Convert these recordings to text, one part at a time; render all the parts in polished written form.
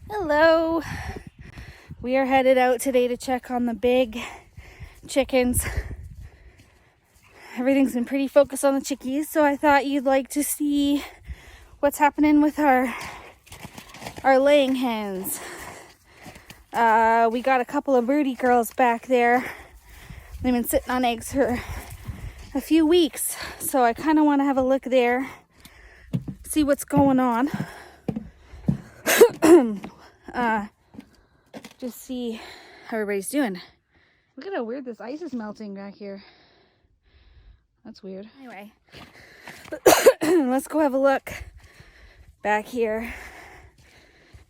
Hello. We are headed out today to check on the big chickens. Everything's been pretty focused on the chickies, so I thought you'd like to see what's happening with our laying hens. We got a couple of broody girls back there. They've been sitting on eggs for a few weeks, so I kind of want to have a look there, see what's going on. Just see how everybody's doing. Look at how weird this ice is melting back here. That's weird. Anyway, let's go have a look back here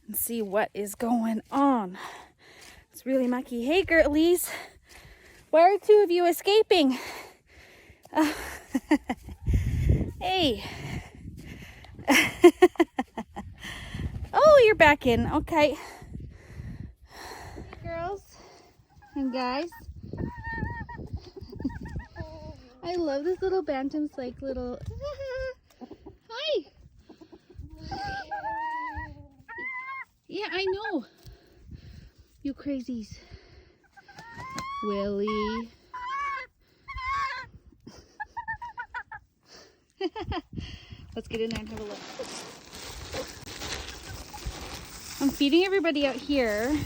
and see what is going on. It's really mucky. Hey, girlies. Why are two of you escaping? Hey. Oh, you're back in. Okay. Hey, girls and guys. I love this little bantam's like little... Hi. Yeah, I know. You crazies. Willie. Let's get in there and have a look. I'm feeding everybody out here.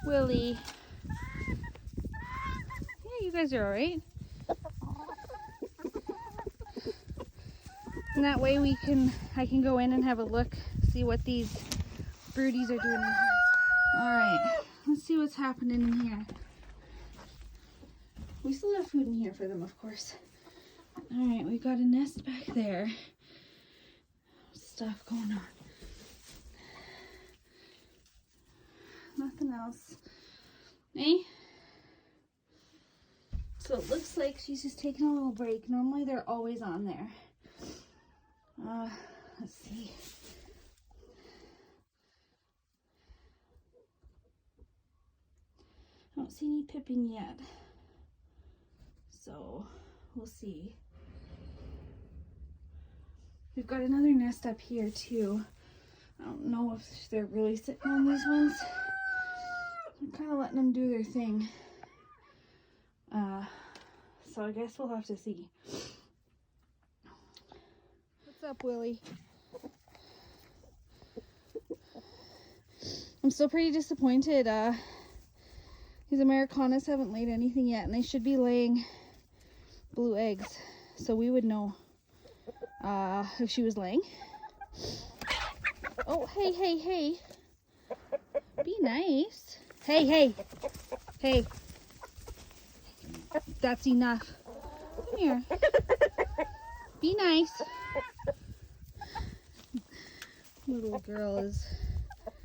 Willie. Yeah, you guys are all right. And that way I can go in and have a look, see what these broodies are doing in here. All right, let's see what's happening in here. We still have food in here for them, of course. All right, we got a nest back there. Stuff going on. Nothing else. Eh? So it looks like she's just taking a little break. Normally they're always on there. Let's see. I don't see any pipping yet. So we'll see. We've got another nest up here too. I don't know if they're really sitting on these ones. I'm kind of letting them do their thing. So I guess we'll have to see. What's up, Willie? I'm still pretty disappointed. These Americanas haven't laid anything yet, and they should be laying blue eggs, so we would know if she was laying. Oh, hey, hey, hey. Be nice. Hey, hey. Hey. That's enough. Come here. Be nice. Little girl is...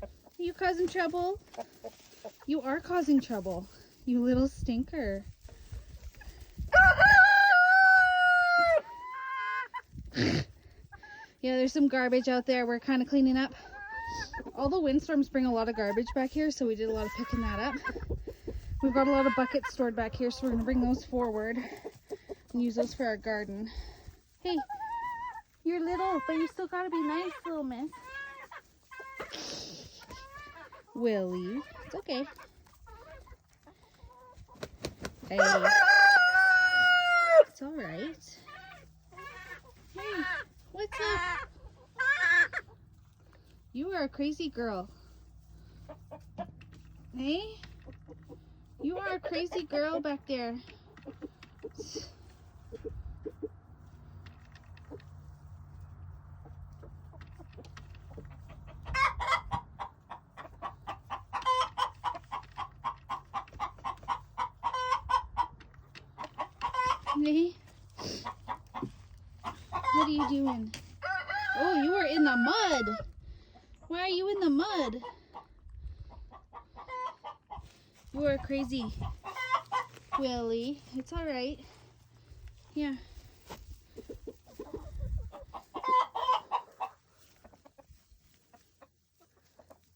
Are you causing trouble? You are causing trouble. You little stinker. Yeah, there's some garbage out there. We're kind of cleaning up. All the windstorms bring a lot of garbage back here, so we did a lot of picking that up. We've got a lot of buckets stored back here, so we're going to bring those forward and use those for our garden. Hey, you're little, but you still got to be nice, little miss. Willie, it's okay. Hey, it's all right. Hey, what's up? You are a crazy girl. Hey? You are a crazy girl back there. Hey? What are you doing? Oh, you are in the mud. Why are you in the mud? You are crazy, Willie. It's all right. Yeah.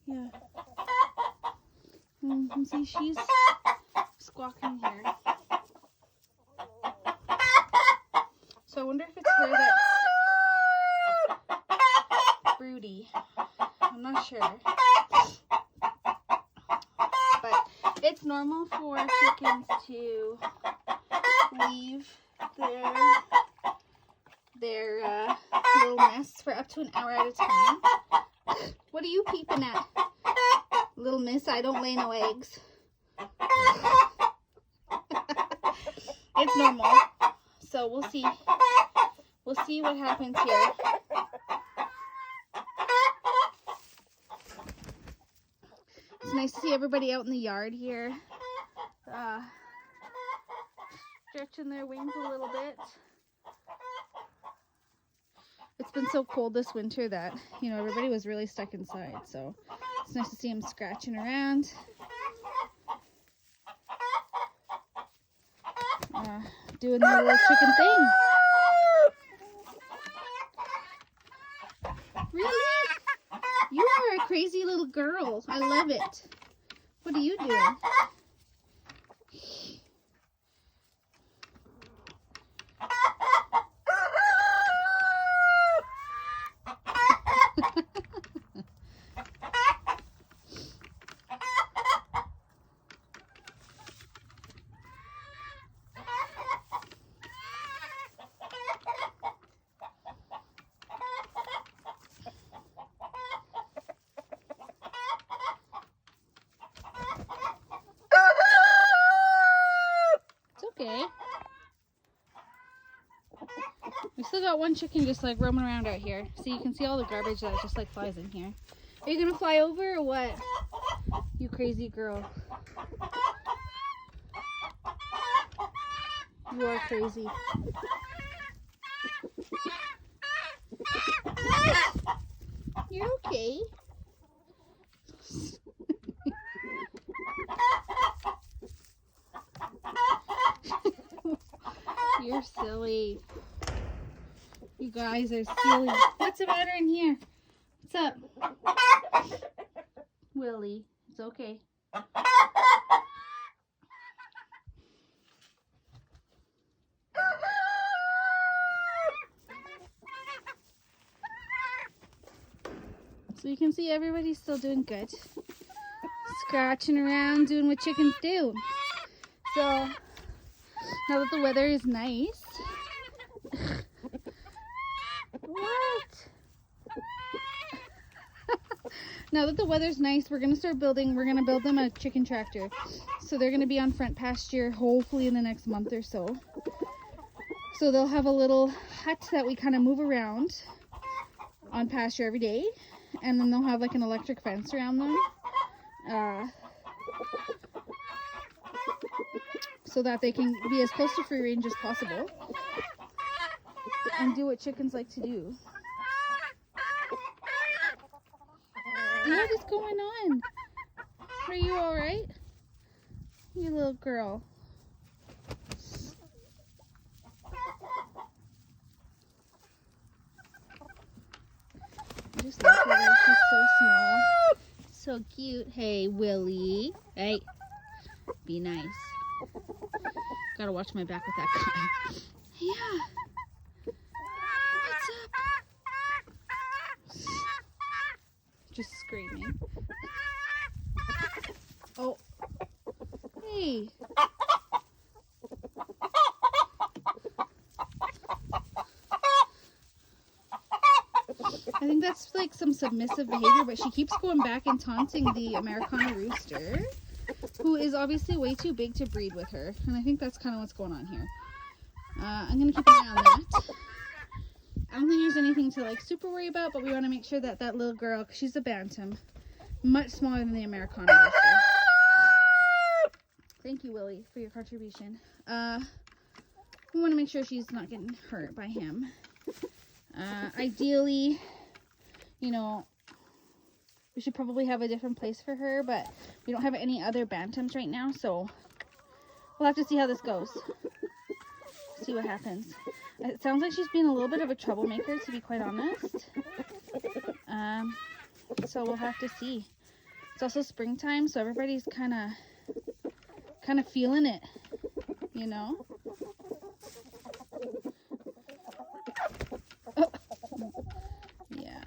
Yeah. And see, she's squawking here. So I wonder if it's her that's broody. I'm not sure. But it's normal for chickens to leave their little nests for up to an hour at a time. What are you peeping at? Little miss, I don't lay no eggs. It's normal. So we'll see. We'll see what happens here. It's nice to see everybody out in the yard here. Stretching their wings a little bit. It's been so cold this winter that, you know, everybody was really stuck inside. So it's nice to see them scratching around. Doing their little chicken thing. Really? You are a crazy little girl. I love it. What are you doing? Okay. We still got one chicken just like roaming around out here. So you can see all the garbage that just like flies in here. Are you gonna fly over or what? You crazy girl. You are crazy. You're okay. You're silly. You guys are silly. What's the matter in here? What's up? Willie, it's okay. So you can see everybody's still doing good. Scratching around, doing what chickens do. So now that the weather is nice. What? Now that the weather's nice, we're going to build them a chicken tractor. So they're going to be on front pasture hopefully in the next month or so. So they'll have a little hut that we kind of move around on pasture every day. And then they'll have like an electric fence around them. So that they can be as close to free range as possible and do what chickens like to do. What is going on? Are you alright? You little girl. I just love her though. She's so small. So cute. Hey, Willie. Hey. Be nice. Gotta watch my back with that guy. Yeah. What's up? Just screaming. Oh. Hey. I think that's like some submissive behavior, but she keeps going back and taunting the Americana rooster, who is obviously way too big to breed with her. And I think that's kind of what's going on here. I'm going to keep an eye on that. I don't think there's anything to like super worry about, but we want to make sure that that little girl, 'cause she's a bantam, much smaller than the Americana rooster. Thank you, Willie, for your contribution. We want to make sure she's not getting hurt by him. Ideally, you know, we should probably have a different place for her, but we don't have any other bantams right now, so we'll have to see how this goes. See what happens. It sounds like she's being a little bit of a troublemaker, to be quite honest. So we'll have to see. It's also springtime, so everybody's kind of feeling it, you know. Yeah.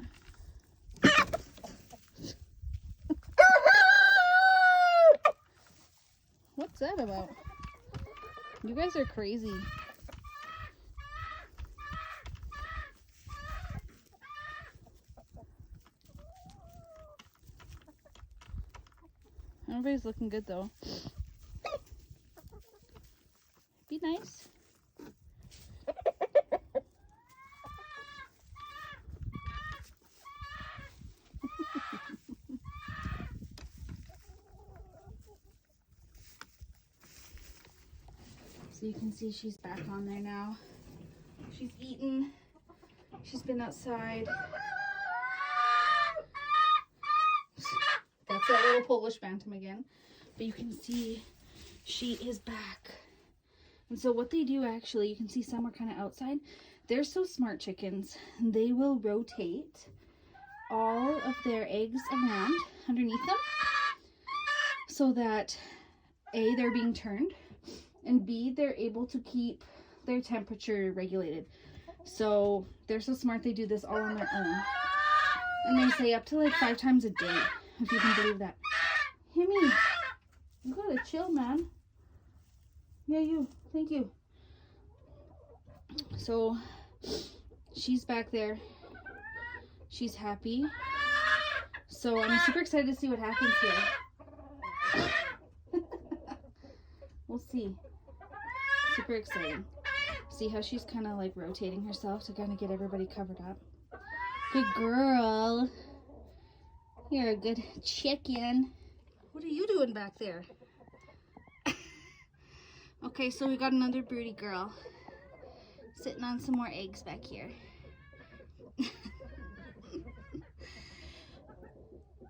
about? You guys are crazy. Everybody's looking good though. Be nice. So you can see she's back on there now. She's eaten. She's been outside. That's that little Polish bantam again. But you can see she is back. And so what they do actually, you can see some are kind of outside. They're so smart chickens. They will rotate all of their eggs around underneath them so that A, they're being turned, and B, they're able to keep their temperature regulated. So they're so smart, they do this all on their own. And they say up to like 5 times a day, if you can believe that. Himmy, you gotta chill, man. Yeah, you. Thank you. So she's back there. She's happy. So I'm super excited to see what happens here. We'll see. Super excited. See how she's kind of like rotating herself to kind of get everybody covered up. Good girl. You're a good chicken. What are you doing back there? Okay, so we got another broody girl sitting on some more eggs back here.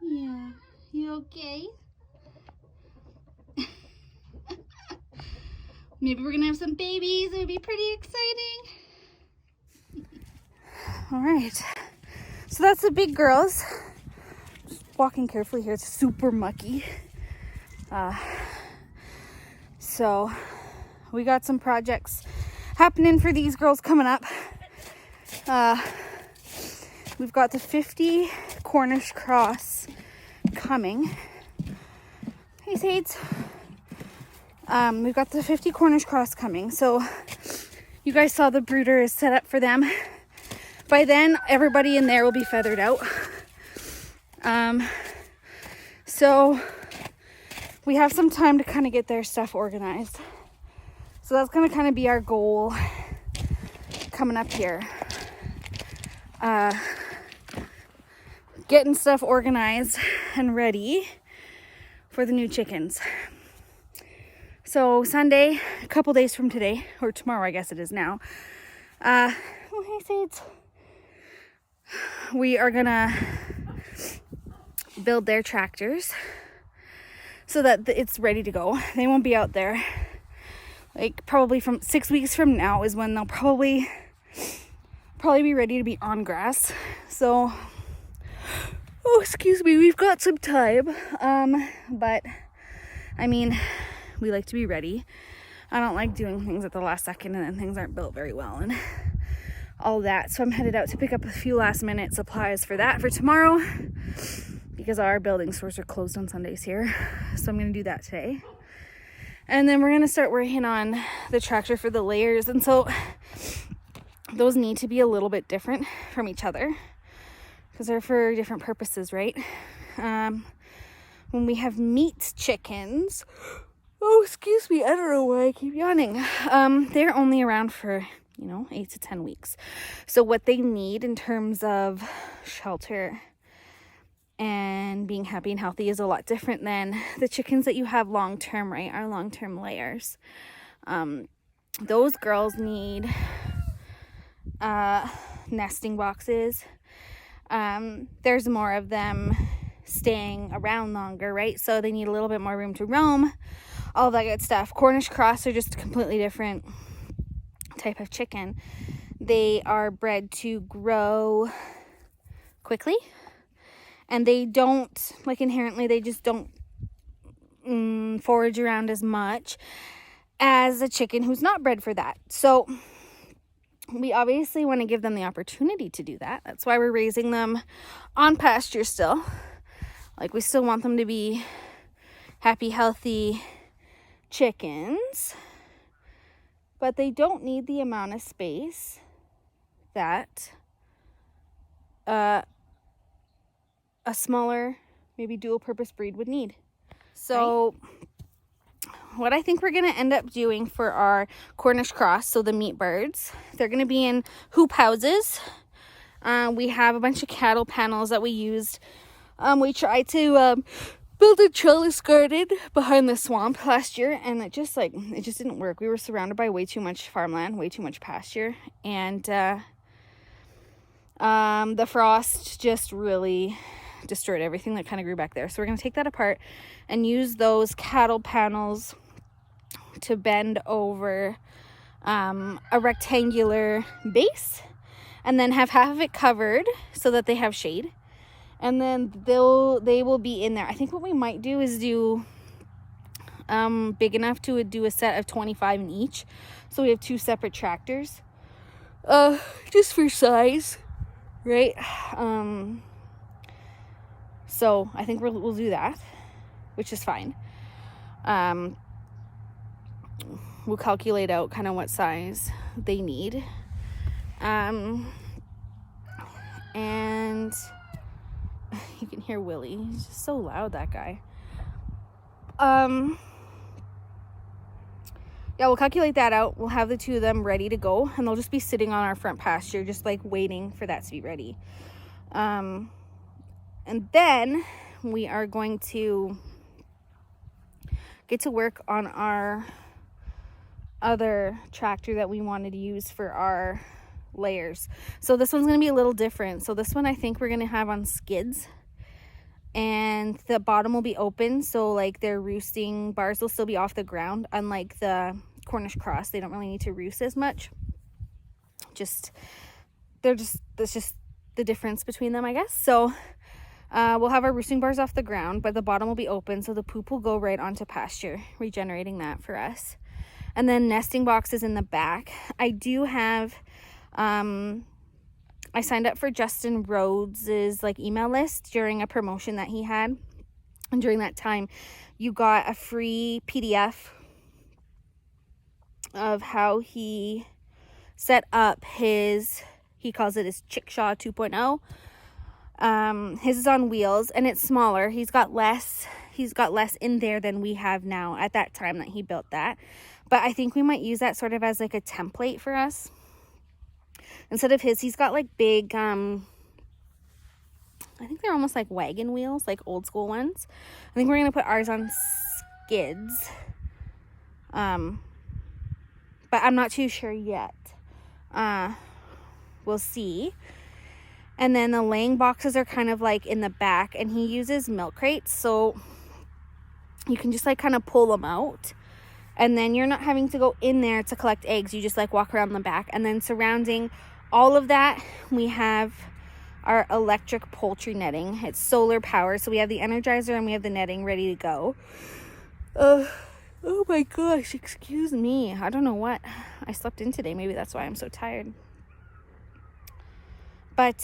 Yeah, you okay? Maybe we're gonna have some babies. It would be pretty exciting. All right, so that's the big girls. Just walking carefully here. It's super mucky. So we got some projects happening for these girls coming up. We've got the 50 Cornish Cross coming. Hey, Sades. We've got the 50 Cornish Cross coming. So you guys saw the brooder is set up for them. By then, everybody in there will be feathered out. So we have some time to kind of get their stuff organized. So that's going to kind of be our goal coming up here. Getting stuff organized and ready for the new chickens. So Sunday, a couple days from today, or tomorrow I guess it is now. Oh, hey, Sades. We are gonna build their tractors so that it's ready to go. They won't be out there. Like probably from 6 weeks from now is when they'll probably be ready to be on grass. So, oh, excuse me, we've got some time. But I mean, we like to be ready. I don't like doing things at the last second and then things aren't built very well and all that. So I'm headed out to pick up a few last minute supplies for that for tomorrow because our building stores are closed on Sundays here. So I'm going to do that today. And then we're going to start working on the tractor for the layers. And so those need to be a little bit different from each other because they're for different purposes, right? When we have meat chickens, oh, excuse me, I don't know why I keep yawning. They're only around for, 8 to 10 weeks. So what they need in terms of shelter and being happy and healthy is a lot different than the chickens that you have long-term, right? Our long-term layers. Those girls need nesting boxes. There's more of them staying around longer, right? So they need a little bit more room to roam, all that good stuff. Cornish Cross are just a completely different type of chicken. They are bred to grow quickly, and they don't, inherently, they just don't forage around as much as a chicken who's not bred for that. So we obviously want to give them the opportunity to do that. That's why we're raising them on pasture still. We still want them to be happy, healthy, chickens, but they don't need the amount of space that a smaller, maybe dual purpose breed would need. So what I think we're going to end up doing for our Cornish Cross, so the meat birds, they're going to be in hoop houses. We have a bunch of cattle panels that we used. We tried to build a trellis garden behind the swamp last year, and it just didn't work. We were surrounded by way too much farmland, way too much pasture, and the frost just really destroyed everything that kind of grew back there. So we're going to take that apart and use those cattle panels to bend over a rectangular base, and then have half of it covered so that they have shade, and then they will be in there. I think what we might do is do big enough to do a set of 25 in each, so we have 2 separate tractors, just for size, right? So I think we'll do that, which is fine. We'll calculate out kind of what size they need. And you can hear Willie. He's just so loud, that guy. Yeah, we'll calculate that out. We'll have the 2 of them ready to go, and they'll just be sitting on our front pasture, just like waiting for that to be ready. And then we are going to get to work on our other tractor that we wanted to use for our layers. So this one's going to be a little different. So this one I think we're going to have on skids, and the bottom will be open, so like their roosting bars will still be off the ground, unlike the Cornish Cross. They don't really need to roost as much. That's just the difference between them, I guess. So we'll have our roosting bars off the ground, but the bottom will be open, so the poop will go right onto pasture, regenerating that for us. And then nesting boxes in the back. I do have, I signed up for Justin Rhodes's email list during a promotion that he had. And during that time, you got a free PDF of how he set up his, he calls it his Chickshaw 2.0. His is on wheels, and it's smaller. He's got less in there than we have now at that time that he built that. But I think we might use that sort of as like a template for us. Instead of he's got like big, I think they're almost like wagon wheels, like old school ones. I think we're going to put ours on skids. But I'm not too sure yet. We'll see. And then the laying boxes are kind of like in the back, and he uses milk crates, so you can just like kind of pull them out, and then you're not having to go in there to collect eggs. You just like walk around the back, and then surrounding all of that, we have our electric poultry netting. It's solar powered, so we have the Energizer and we have the netting ready to go. Oh my gosh, excuse me. I don't know what I slept in today. Maybe that's why I'm so tired. But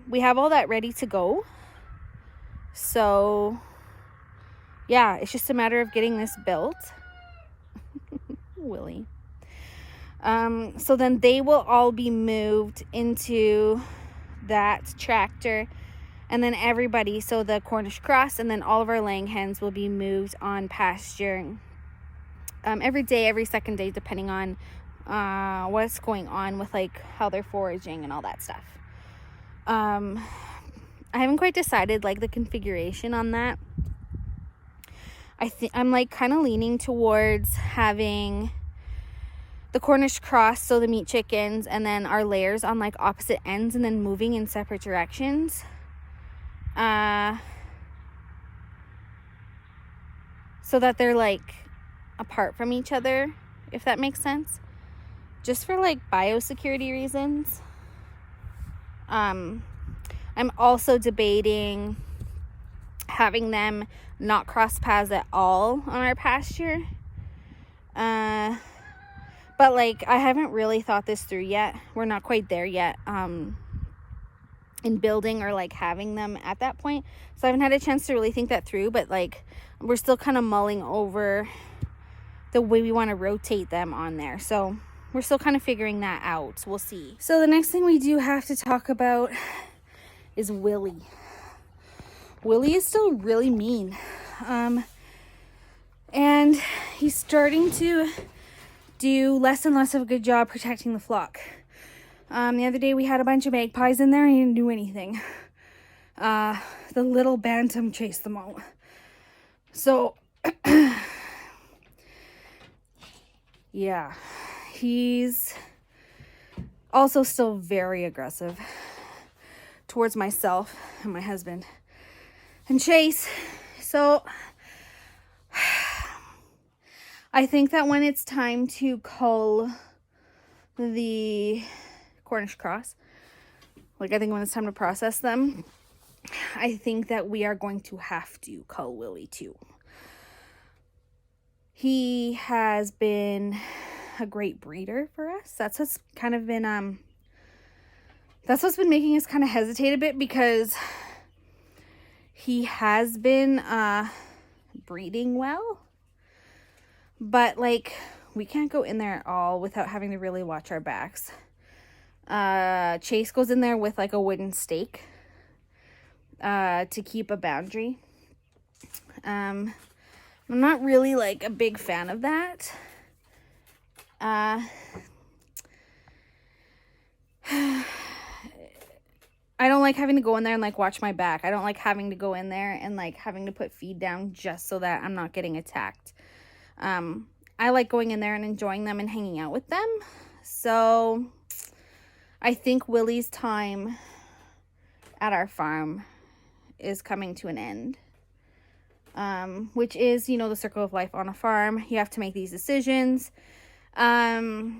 we have all that ready to go. So yeah, it's just a matter of getting this built. Willie. So then they will all be moved into that tractor, and then everybody, so the Cornish Cross and then all of our laying hens will be moved on pasture every day, every second day, depending on what's going on with like how they're foraging and all that stuff. I haven't quite decided like the configuration on that. I'm like kind of leaning towards having the Cornish Cross, so the meat chickens, and then our layers on like opposite ends, and then moving in separate directions. So that they're like apart from each other, if that makes sense. Just for like biosecurity reasons. I'm also debating having them not cross paths at all on our pasture. But like, I haven't really thought this through yet. We're not quite there yet in building or like having them at that point. So I haven't had a chance to really think that through, but like we're still kind of mulling over the way we want to rotate them on there. So we're still kind of figuring that out. We'll see. So the next thing we do have to talk about is Willie. Willie is still really mean. And he's starting to do less and less of a good job protecting the flock. The other day we had a bunch of magpies in there and he didn't do anything. The little bantam chased them all. So, yeah, he's also still very aggressive towards myself and my husband and Chase. So I think that when it's time to cull the Cornish Cross, like I think when it's time to process them, I think that we are going to have to cull Willie too. He has been a great breeder for us. That's what's kind of been, that's what's been making us kind of hesitate a bit, because he has been breeding well, but like we can't go in there at all without having to really watch our backs. Chase goes in there with like a wooden stake to keep a boundary. I'm not really like a big fan of that. I don't like having to go in there and like watch my back. I don't like having to go in there and like having to put feed down just so that I'm not getting attacked. I like going in there and enjoying them and hanging out with them. So I think Willie's time at our farm is coming to an end. Which is, you know, the circle of life on a farm. You have to make these decisions. I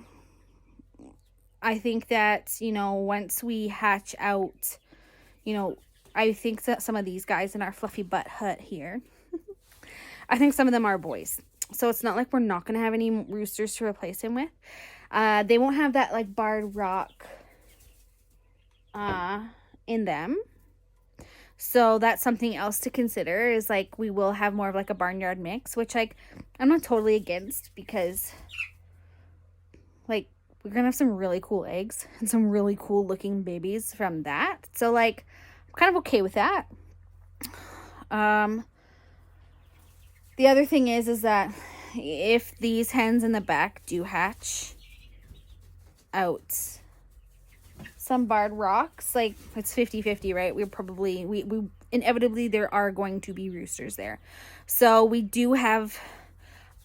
think that, you know, once we hatch out, you know, I think that some of these guys in our fluffy butt hut here, I think some of them are boys. So it's not like we're not going to have any roosters to replace him with. They won't have that like barred rock in them. So that's something else to consider, is like we will have more of like a barnyard mix, which like I'm not totally against, because like we're gonna have some really cool eggs and some really cool looking babies from that. So like I'm kind of okay with that. The other thing is that if these hens in the back do hatch out some barred rocks, like it's 50-50, right? We're probably, we inevitably there are going to be roosters there. So we do have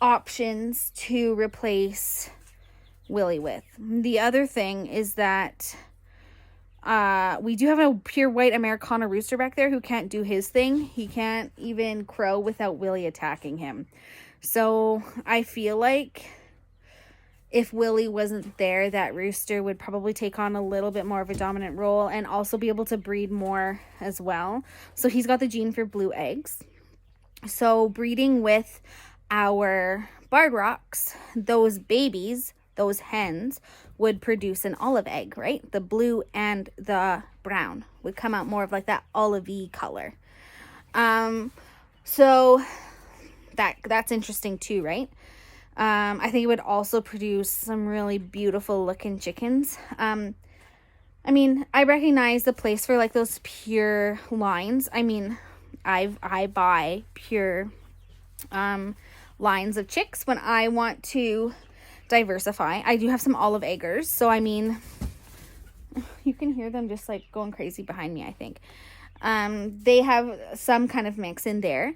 options to replace Willie with. The other thing is that we do have a pure white Americana rooster back there who can't do his thing. He can't even crow without Willie attacking him. So I feel like if Willie wasn't there, that rooster would probably take on a little bit more of a dominant role and also be able to breed more as well. So he's got the gene for blue eggs. So breeding with our barred rocks, those babies, those hens, would produce an olive egg, right? The blue and the brown would come out more of like that olivey color. So that's interesting too, right? I think it would also produce some really beautiful looking chickens. I mean, I recognize the place for like those pure lines. I mean, I buy pure lines of chicks when I want to diversify. I do have some olive eggers, so I mean, you can hear them just like going crazy behind me, I think. They have some kind of mix in there.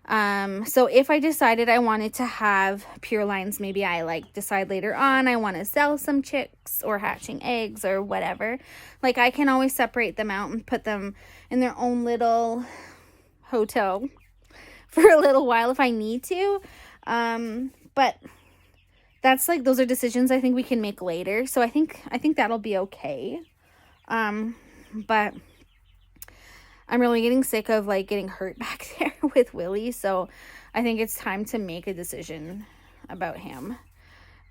So if I decided I wanted to have pure lines, maybe I like decide later on I want to sell some chicks or hatching eggs or whatever, like I can always separate them out and put them in their own little hotel for a little while if I need to. But that's like, those are decisions I think we can make later. So I think that'll be okay. But I'm really getting sick of like getting hurt back there with Willie. So I think it's time to make a decision about him.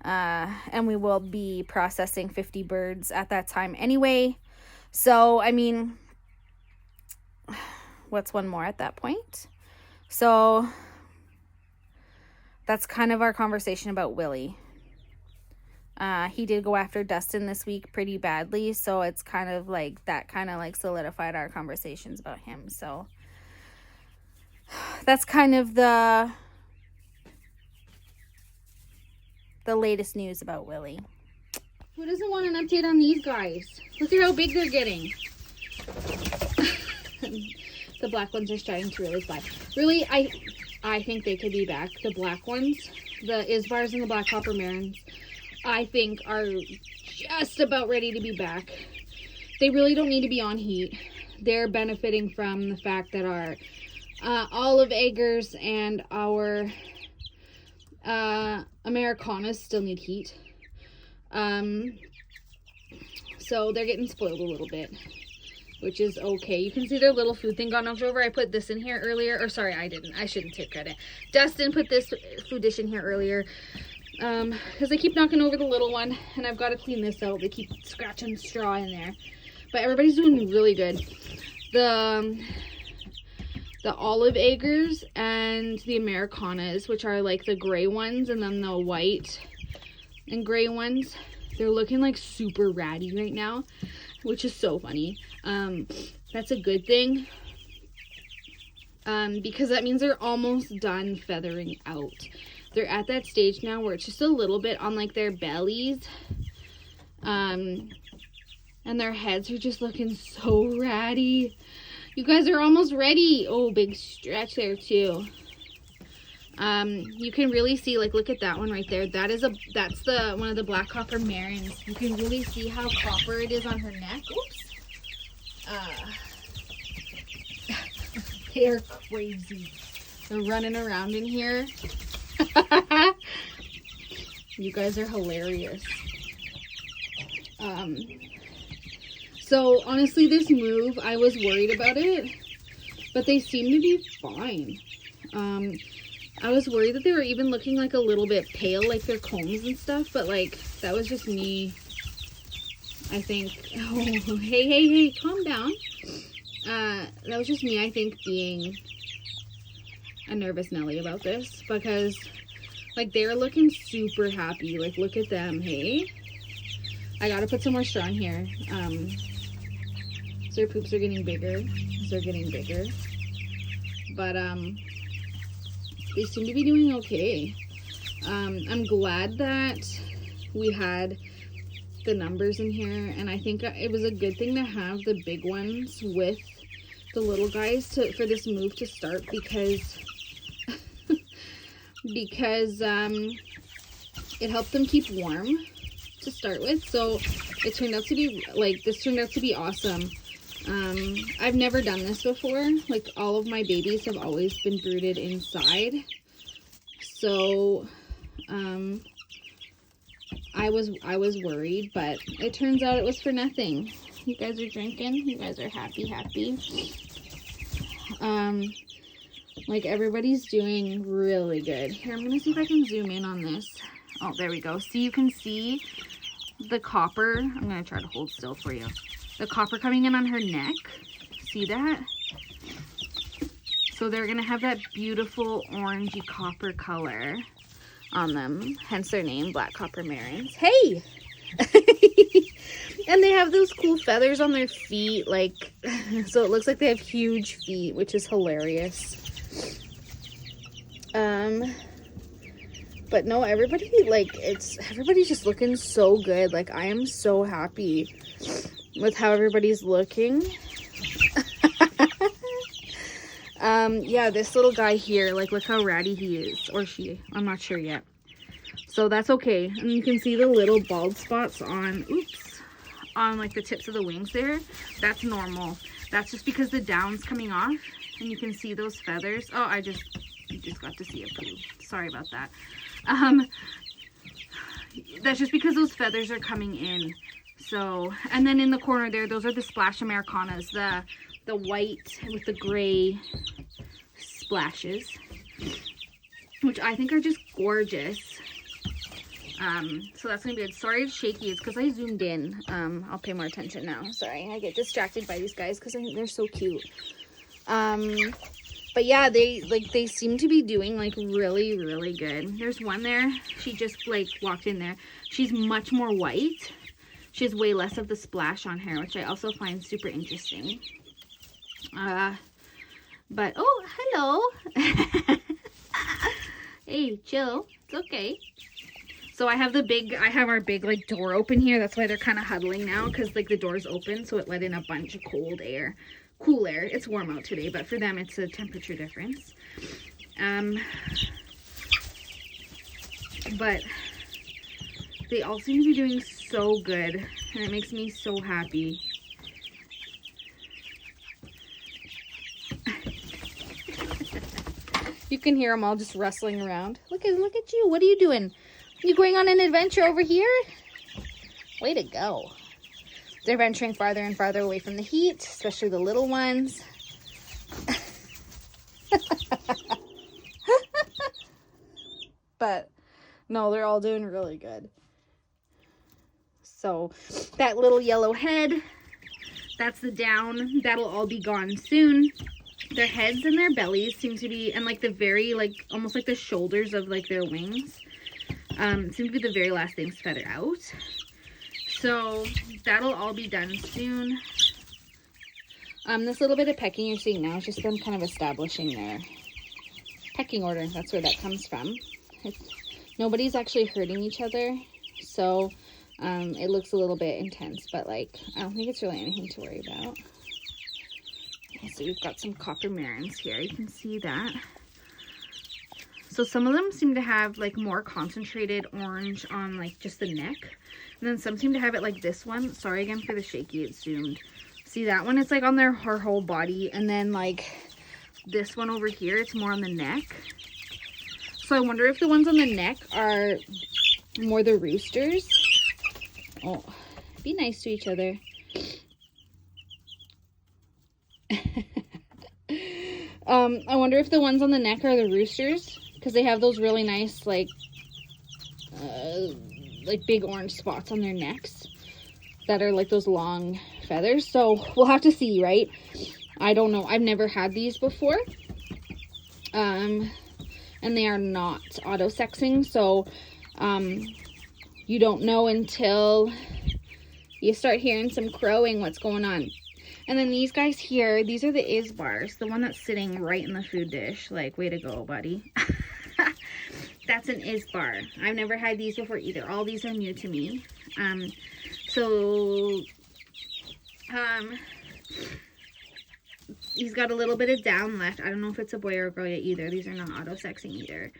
And we will be processing 50 birds at that time anyway. So, I mean, what's one more at that point? So that's kind of our conversation about Willie. He did go after Dustin this week pretty badly, so it's kind of like that kind of like solidified our conversations about him. So that's kind of the latest news about Willie. Who doesn't want an update on these guys? Look at how big they're getting. The black ones are starting to really fly. Really, I think they could be back. The black ones, the Isbars and the black copper marins, I think are just about ready to be back. They really don't need to be on heat. They're benefiting from the fact that our olive eggers and our Americanas still need heat. So they're getting spoiled a little bit, which is okay. You can see their little food thing got knocked over. I put this in here earlier, or sorry, I didn't. I shouldn't take credit. Dustin put this food dish in here earlier, because they keep knocking over the little one, and I've got to clean this out. They keep scratching straw in there, but everybody's doing really good. The olive eggers and the Americanas, which are like the gray ones, and then the white and gray ones, they're looking like super ratty right now, which is so funny. That's a good thing, because that means they're almost done feathering out. They're at that stage now where it's just a little bit on like their bellies, and their heads are just looking so ratty. You guys are almost ready. Oh, big stretch there too. You can really see, like, look at that one right there. That's the one of the black copper marins. You can really see how copper it is on her neck. Oops. They're crazy. They're running around in here. You guys are hilarious. So honestly, this move, I was worried about it, but they seem to be fine. I was worried that they were even looking like a little bit pale, like their combs and stuff, but like, that was just me, I think. Oh, hey, calm down. That was just me, I think, being a nervous Nelly about this, because like, they're looking super happy. Like, look at them, hey? I gotta put some more straw in here. So their poops are getting bigger. They're getting bigger. But, they seem to be doing okay. I'm glad that we had the numbers in here, and I think it was a good thing to have the big ones with the little guys for this move to start, because it helped them keep warm to start with. So it turned out to be like, this turned out to be awesome. I've never done this before. Like, all of my babies have always been brooded inside. So, I was worried, but it turns out it was for nothing. You guys are drinking. You guys are happy. Like, everybody's doing really good. Here, I'm gonna see if I can zoom in on this. Oh, there we go. See, you can see the copper. I'm gonna try to hold still for you. The copper coming in on her neck. See that? So they're gonna have that beautiful orangey copper color on them, hence their name, black copper marins. Hey! And they have those cool feathers on their feet, like, so it looks like they have huge feet, which is hilarious. But no, everybody's just looking so good. Like, I am so happy with how everybody's looking. Yeah, this little guy here, like, look how ratty he is, or she, I'm not sure yet. So that's okay. And you can see the little bald spots on like the tips of the wings there. That's normal. That's just because the down's coming off, and you can see those feathers. Oh, you just got to see a poo. Sorry about that. That's just because those feathers are coming in. So, and then in the corner there, those are the splash Americanas, the white with the gray splashes, which I think are just gorgeous. So that's gonna be good. Sorry it's shaky, it's because I zoomed in. I'll pay more attention now. Sorry, I get distracted by these guys because I think they're so cute. But yeah, they seem to be doing like really, really good. There's one there. She just like walked in there. She's much more white. She has way less of the splash on her, which I also find super interesting. But oh, hello. Hey, chill. It's okay. So I have our big like door open here. That's why they're kind of huddling now, because like the door's open, so it let in a bunch of cool air. It's warm out today, but for them it's a temperature difference. But they all seem to be doing so good, and it makes me so happy. You can hear them all just rustling around. Look at you. What are you doing? You going on an adventure over here? Way to go. They're venturing farther and farther away from the heat, especially the little ones. But no, they're all doing really good. So that little yellow head, that's the down. That'll all be gone soon. Their heads and their bellies seem to be, and like the very, like almost like the shoulders of like their wings, seem to be the very last things to feather out. So that'll all be done soon. This little bit of pecking you're seeing now is just them kind of establishing their pecking order. That's where that comes from. Nobody's actually hurting each other, so it looks a little bit intense, but like I don't think it's really anything to worry about. Okay, so we've got some copper marrons here. You can see that. So some of them seem to have like more concentrated orange on like just the neck. And then some seem to have it like this one. Sorry again for the shaky, it's zoomed. See that one? It's like on her whole body. And then like this one over here, it's more on the neck. So I wonder if the ones on the neck are more the roosters. Oh, be nice to each other. I wonder if the ones on the neck are the roosters, because they have those really nice like big orange spots on their necks that are like those long feathers. So we'll have to see, right? I don't know. I've never had these before. And they are not auto-sexing, so you don't know until you start hearing some crowing what's going on. And then these guys here, these are the Isbars, the one that's sitting right in the food dish. Like, way to go, buddy. That's an Isbar. I've never had these before either. All these are new to me. He's got a little bit of down left. I don't know if it's a boy or a girl yet either. These are not auto-sexing either.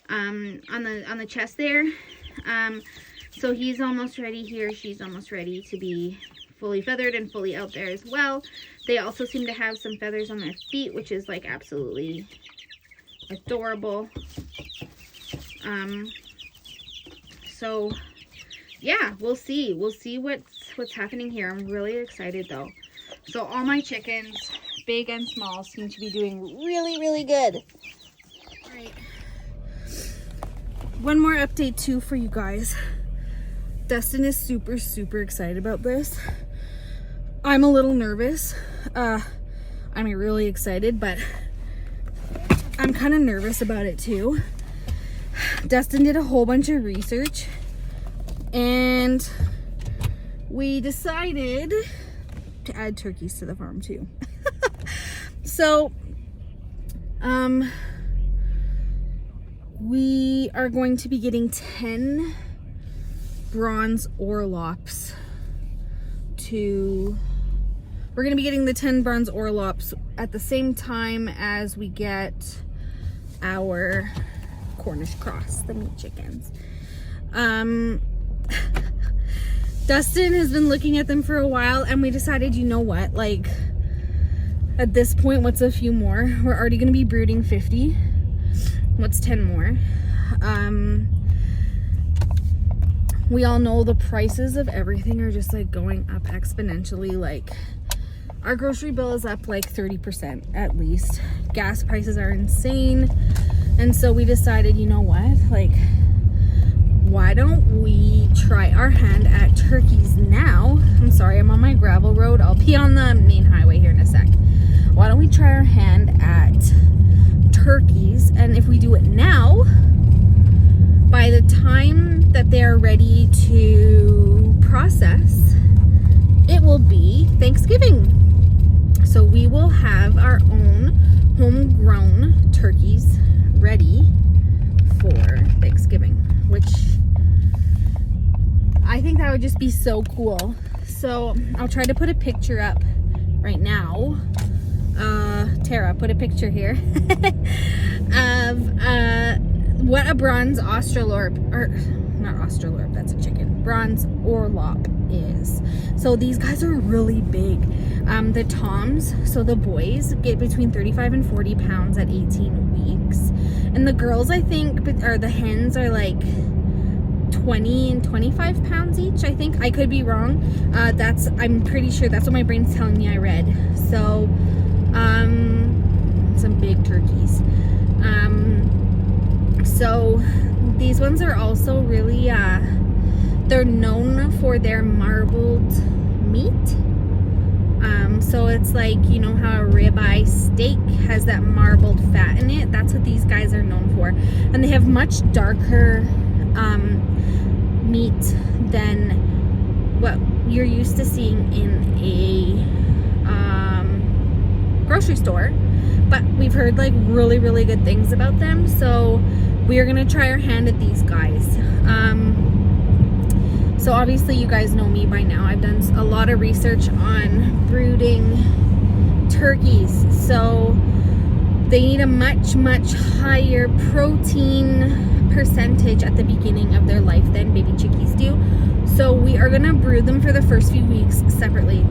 On the chest there, so he's almost ready here. She's almost ready to be fully feathered and fully out there as well. They also seem to have some feathers on their feet, which is like absolutely adorable. So yeah, we'll see what's happening here. I'm really excited though. So all my chickens, big and small, seem to be doing really, really good. All right, one more update too for you guys. Dustin is super, super excited about this. I'm a little nervous. I'm really excited, but I'm kind of nervous about it too. Dustin did a whole bunch of research and we decided to add turkeys to the farm too. So we are going to be getting 10 bronze Australorps we're going to be getting the 10 bronze Australorps at the same time as we get our Cornish Cross, the meat chickens. Dustin has been looking at them for a while and we decided, you know what, like at this point, what's a few more? We're already going to be brooding 50. What's 10 more? We all know the prices of everything are just like going up exponentially. Like our grocery bill is up like 30% at least. Gas prices are insane. And so we decided, you know what, like why don't we try our hand at turkeys now? I'm sorry, I'm on my gravel road. I'll be on the main highway here in a sec. Why don't we try our hand at turkeys, and if we do it now, by the time that they're ready to process, it will be Thanksgiving. So we will have our own homegrown turkeys ready for Thanksgiving, which I think that would just be so cool. So I'll try to put a picture up right now. Tara, put a picture here of what a bronze Australorp, or not Australorp, that's a chicken, bronze Australorp is. So these guys are really big. The toms, so the boys, get between 35 and 40 pounds at 18 weeks. And the girls, I think, or the hens are like 20 and 25 pounds each, I think. I could be wrong. I'm pretty sure that's what my brain's telling me I read. So, some big turkeys. So these ones are also really, they're known for their marbled meat. So it's like, you know how a ribeye steak has that marbled fat in it? That's what these guys are known for. And they have much darker meat than what you're used to seeing in a grocery store. But we've heard like really, really good things about them. So we are going to try our hand at these guys. So obviously you guys know me by now. I've done a lot of research on brooding turkeys. So they need a much, much higher protein percentage at the beginning of their life than baby chickies do. So we are going to brood them for the first few weeks separately.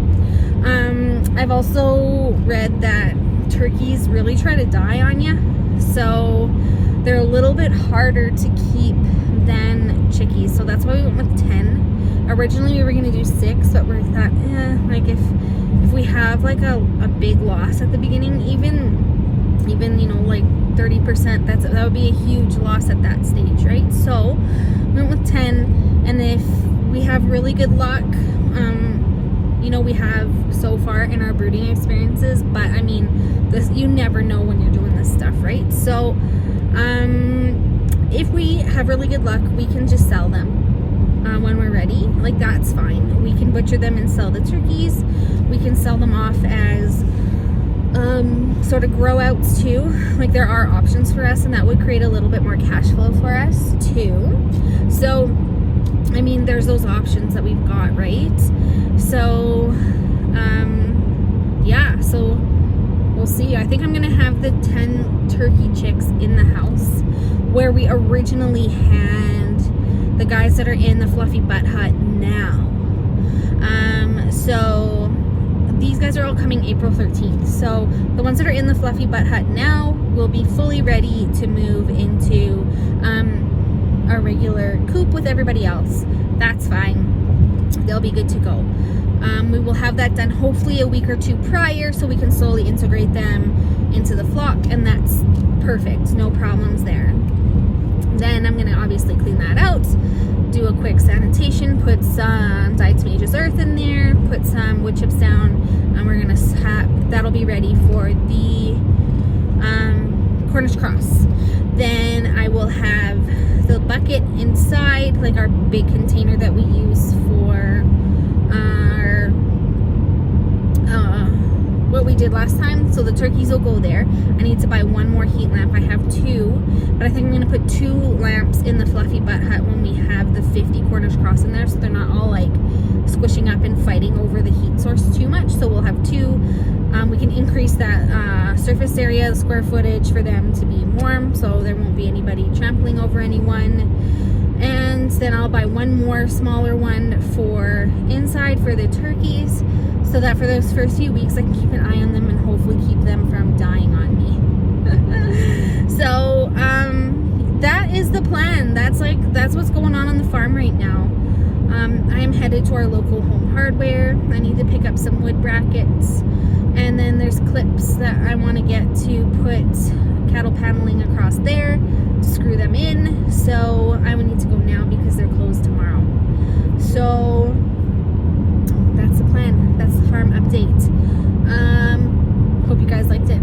I've also read that turkeys really try to die on you. So they're a little bit harder to keep than chickies. So that's why we went with 10. Originally we were going to do 6, but we thought, like if we have like a big loss at the beginning, even you know, like 30%, that would be a huge loss at that stage, right? So we went with 10, and if we have really good luck, you know, we have so far in our brooding experiences, but I mean, this, you never know when you're doing this stuff, right? So if we have really good luck, we can just sell them when we're ready. Like, that's fine. We can butcher them and sell the turkeys. We can sell them off as sort of grow outs too. Like, there are options for us, and that would create a little bit more cash flow for us too. So I mean, there's those options that we've got, right? So yeah, so we'll see. I think I'm gonna have the 10 turkey chicks in the house where we originally had the guys that are in the fluffy butt hut now. So these guys are all coming April 13th. So the ones that are in the fluffy butt hut now will be fully ready to move into our regular coop with everybody else. That's fine. They'll be good to go. We will have that done hopefully a week or two prior, so we can slowly integrate them into the flock, and that's perfect. No problems there. Then I'm going to obviously clean that out, do a quick sanitation, put some diatomaceous earth in there, put some wood chips down, and we're going to have, that'll be ready for the Cornish Cross. Then I will have the bucket inside, like our big container that we use for our what we did last time. So the turkeys will go there. I need to buy one more heat lamp. I have 2, but I think I'm going to put 2 lamps in the fluffy butt hut when we have the 50 Cornish Cross in there, so they're not all like squishing up and fighting over the heat source too much. So we'll have 2. We can increase that surface area, the square footage, for them to be warm, so there won't be anybody trampling over anyone. And then I'll buy one more smaller one for inside for the turkeys, so that for those first few weeks I can keep an eye on them and hopefully keep them from dying on me. So that is the plan. That's what's going on the farm right now. I am headed to our local Home Hardware. I need to pick up some wood brackets, and then there's clips that I want to get to put cattle paneling across there, screw them in. So I would need to go now because they're closed tomorrow. So that's the plan. That's the farm update. Hope you guys liked it.